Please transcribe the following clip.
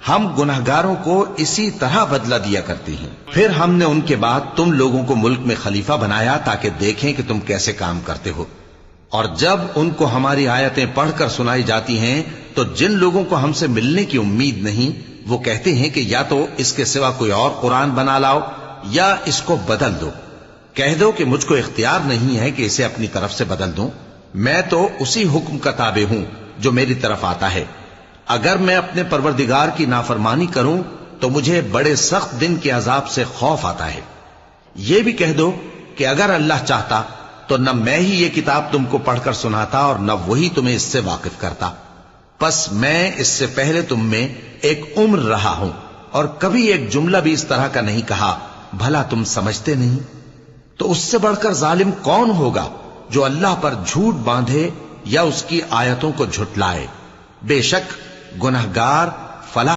ہم گنہگاروں کو اسی طرح بدلہ دیا کرتے ہیں۔ پھر ہم نے ان کے بعد تم لوگوں کو ملک میں خلیفہ بنایا تاکہ دیکھیں کہ تم کیسے کام کرتے ہو، اور جب ان کو ہماری آیتیں پڑھ کر سنائی جاتی ہیں تو جن لوگوں کو ہم سے ملنے کی امید نہیں وہ کہتے ہیں کہ یا تو اس کے سوا کوئی اور قرآن بنا لاؤ یا اس کو بدل دو۔ کہہ دو کہ مجھ کو اختیار نہیں ہے کہ اسے اپنی طرف سے بدل دوں، میں تو اسی حکم کا تابع ہوں جو میری طرف آتا ہے۔ اگر میں اپنے پروردگار کی نافرمانی کروں تو مجھے بڑے سخت دن کے عذاب سے خوف آتا ہے۔ یہ بھی کہہ دو کہ اگر اللہ چاہتا تو نہ میں ہی یہ کتاب تم کو پڑھ کر سناتا اور نہ وہی تمہیں اس سے واقف کرتا، پس میں اس سے پہلے تم میں ایک عمر رہا ہوں اور کبھی ایک جملہ بھی اس طرح کا نہیں کہا، بھلا تم سمجھتے نہیں؟ تو اس سے بڑھ کر ظالم کون ہوگا جو اللہ پر جھوٹ باندھے یا اس کی آیتوں کو جھٹلائے؟ بے شک گنہگار فلاح